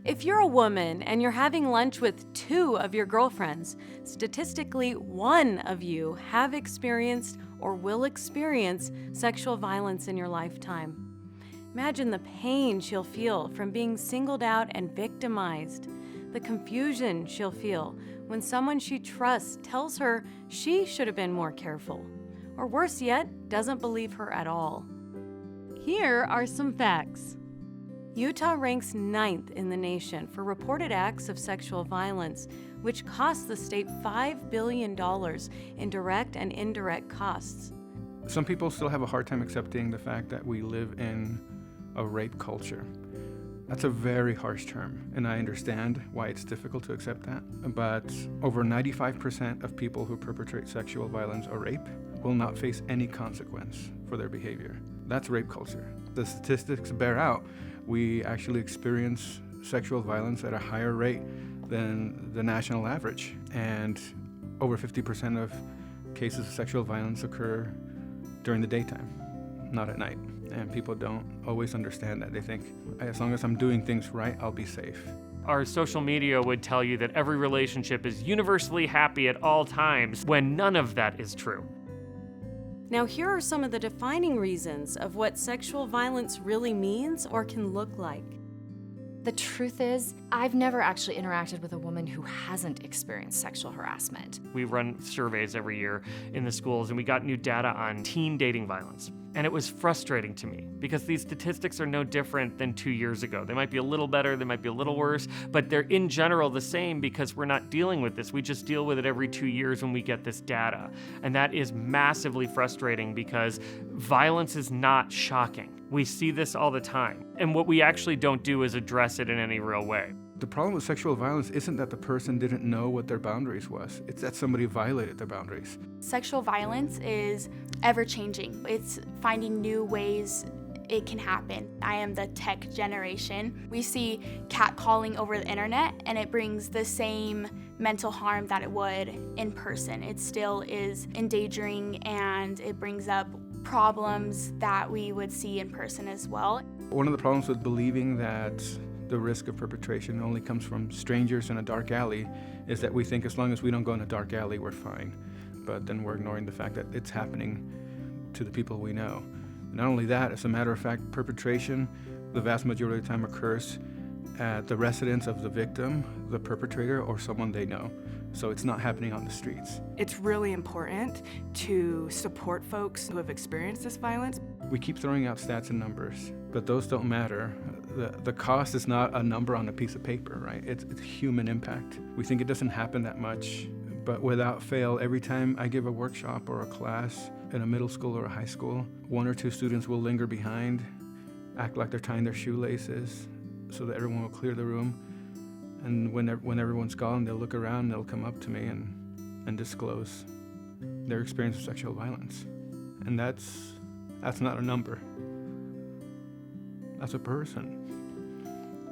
If you're a woman and you're having lunch with 2 of your girlfriends, statistically 1 of you have experienced or will experience sexual violence in your lifetime. Imagine the pain she'll feel from being singled out and victimized, the confusion she'll feel when someone she trusts tells her she should have been more careful, or worse yet, doesn't believe her at all. Here are some facts. Utah ranks 9th in the nation for reported acts of sexual violence, which costs the state $5 billion in direct and indirect costs. Some people still have a hard time accepting the fact that we live in a rape culture. That's a very harsh term, and I understand why it's difficult to accept that. But over 95% of people who perpetrate sexual violence or rape will not face any consequence for their behavior. That's rape culture. The statistics bear out we actually experience sexual violence at a higher rate than the national average. And over 50% of cases of sexual violence occur during the daytime, not at night. And people don't always understand that. They think, as long as I'm doing things right, I'll be safe. Our social media would tell you that every relationship is universally happy at all times, when none of that is true. Now, here are some of the defining reasons of what sexual violence really means or can look like. The truth is, I've never actually interacted with a woman who hasn't experienced sexual harassment. We run surveys every year in the schools, and we got new data on teen dating violence. And it was frustrating to me because these statistics are no different than 2 years ago. They might be a little better, they might be a little worse, but they're in general the same because we're not dealing with this. We just deal with it every 2 years when we get this data. And that is massively frustrating because violence is not shocking. We see this all the time. And what we actually don't do is address it in any real way. The problem with sexual violence isn't that the person didn't know what their boundaries was. It's that somebody violated their boundaries. Sexual violence is ever-changing. It's finding new ways it can happen. I am the tech generation. We see catcalling over the internet, and it brings the same mental harm that it would in person. It still is endangering, and it brings up problems that we would see in person as well. One of the problems with believing that the risk of perpetration only comes from strangers in a dark alley is that we think as long as we don't go in a dark alley, we're fine. But then we're ignoring the fact that it's happening to the people we know. Not only that, as a matter of fact, perpetration, the vast majority of the time occurs at the residence of the victim, the perpetrator, or someone they know. So it's not happening on the streets. It's really important to support folks who have experienced this violence. We keep throwing out stats and numbers, but those don't matter. The cost is not a number on a piece of paper, right? It's human impact. We think it doesn't happen that much, but without fail, every time I give a workshop or a class in a middle school or a high school, 1 or 2 students will linger behind, act like they're tying their shoelaces so that everyone will clear the room. And when everyone's gone, they'll look around and they'll come up to me and disclose their experience of sexual violence. And that's not a number. That's a person.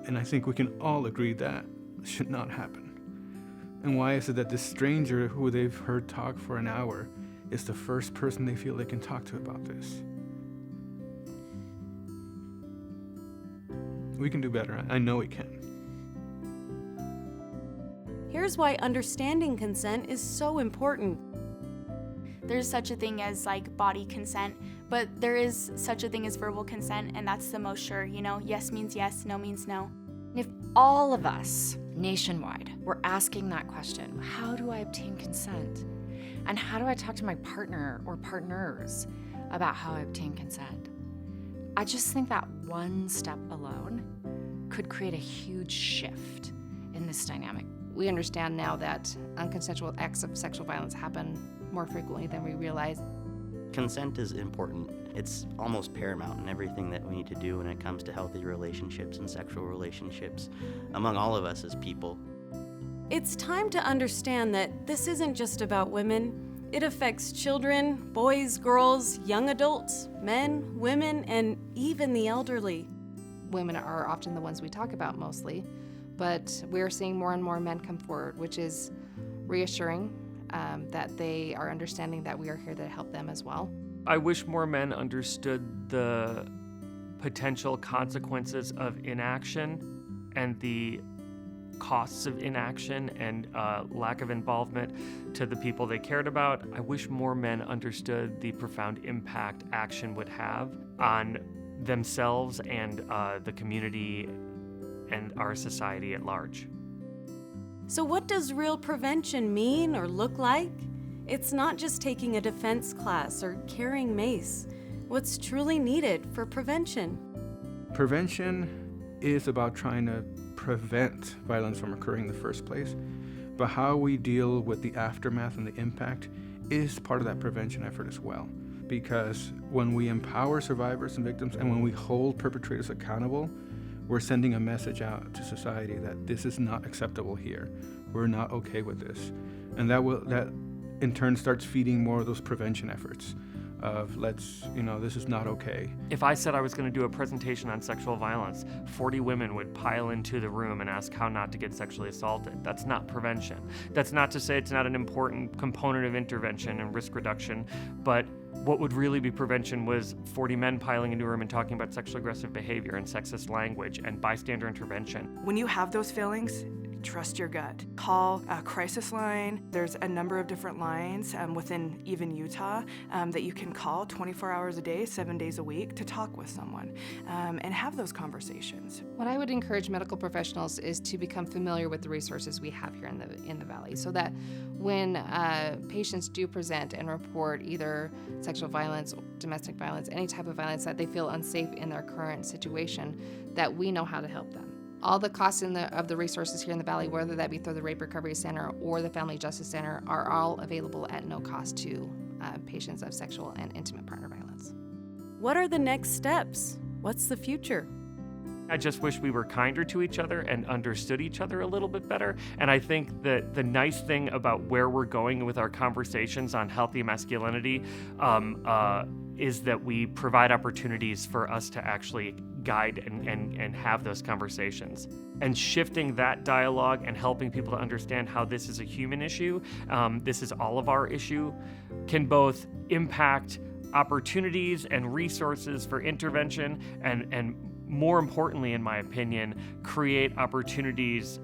And I think we can all agree that should not happen. And why is it that this stranger who they've heard talk for an hour is the first person they feel they can talk to about this? We can do better. I know we can. Here's why understanding consent is so important. There's such a thing as like body consent, but there is such a thing as verbal consent, and that's the most sure, yes means yes, no means no. If all of us nationwide were asking that question, how do I obtain consent? And how do I talk to my partner or partners about how I obtain consent? I just think that one step alone could create a huge shift in this dynamic. We understand now that unconsensual acts of sexual violence happen more frequently than we realize. Consent is important. It's almost paramount in everything that we need to do when it comes to healthy relationships and sexual relationships among all of us as people. It's time to understand that this isn't just about women. It affects children, boys, girls, young adults, men, women, and even the elderly. Women are often the ones we talk about mostly, but we're seeing more and more men come forward, which is reassuring that they are understanding that we are here to help them as well. I wish more men understood the potential consequences of inaction and the costs of inaction and lack of involvement to the people they cared about, I wish more men understood the profound impact action would have on themselves and the community and our society at large. So what does real prevention mean or look like? It's not just taking a defense class or carrying mace. What's truly needed for prevention? Prevention is about trying to prevent violence from occurring in the first place, but how we deal with the aftermath and the impact is part of that prevention effort as well. Because when we empower survivors and victims and when we hold perpetrators accountable, we're sending a message out to society that this is not acceptable here. We're not okay with this. And that in turn starts feeding more of those prevention efforts of this is not okay. If I said I was going to do a presentation on sexual violence, 40 women would pile into the room and ask how not to get sexually assaulted. That's not prevention. That's not to say it's not an important component of intervention and risk reduction, but what would really be prevention was 40 men piling into a room and talking about sexually aggressive behavior and sexist language and bystander intervention. When you have those feelings, trust your gut. Call a crisis line. There's a number of different lines within even Utah that you can call 24 hours a day, 7 days a week to talk with someone and have those conversations. What I would encourage medical professionals is to become familiar with the resources we have here in the Valley, so that when patients do present and report either sexual violence, domestic violence, any type of violence that they feel unsafe in their current situation, that we know how to help them. All the costs of the resources here in the Valley, whether that be through the Rape Recovery Center or the Family Justice Center, are all available at no cost to patients of sexual and intimate partner violence. What are the next steps? What's the future? I just wish we were kinder to each other and understood each other a little bit better. And I think that the nice thing about where we're going with our conversations on healthy masculinity is that we provide opportunities for us to actually guide and have those conversations. And shifting that dialogue and helping people to understand how this is a human issue, this is all of our issue, can both impact opportunities and resources for intervention and more importantly, in my opinion, create opportunities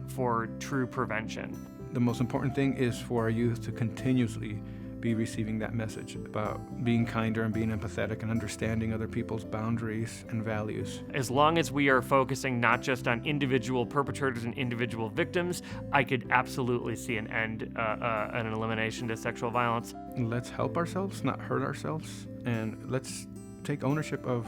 for true prevention. The most important thing is for our youth to continuously be receiving that message about being kinder and being empathetic and understanding other people's boundaries and values. As long as we are focusing not just on individual perpetrators and individual victims, I could absolutely see an end and an elimination to sexual violence. Let's help ourselves, not hurt ourselves, and let's take ownership of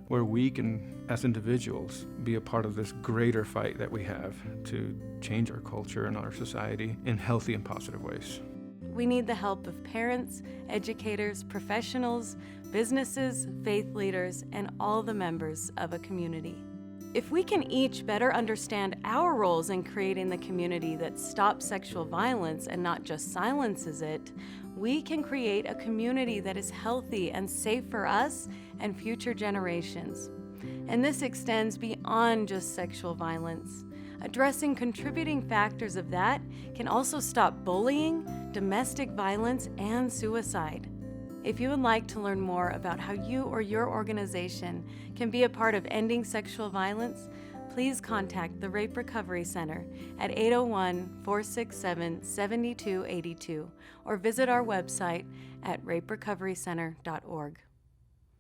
where we can, as individuals, be a part of this greater fight that we have to change our culture and our society in healthy and positive ways. We need the help of parents, educators, professionals, businesses, faith leaders, and all the members of a community. If we can each better understand our roles in creating the community that stops sexual violence and not just silences it, we can create a community that is healthy and safe for us and future generations. And this extends beyond just sexual violence. Addressing contributing factors of that can also stop bullying, domestic violence, and suicide. If you would like to learn more about how you or your organization can be a part of ending sexual violence, please contact the Rape Recovery Center at 801-467-7282 or visit our website at raperecoverycenter.org.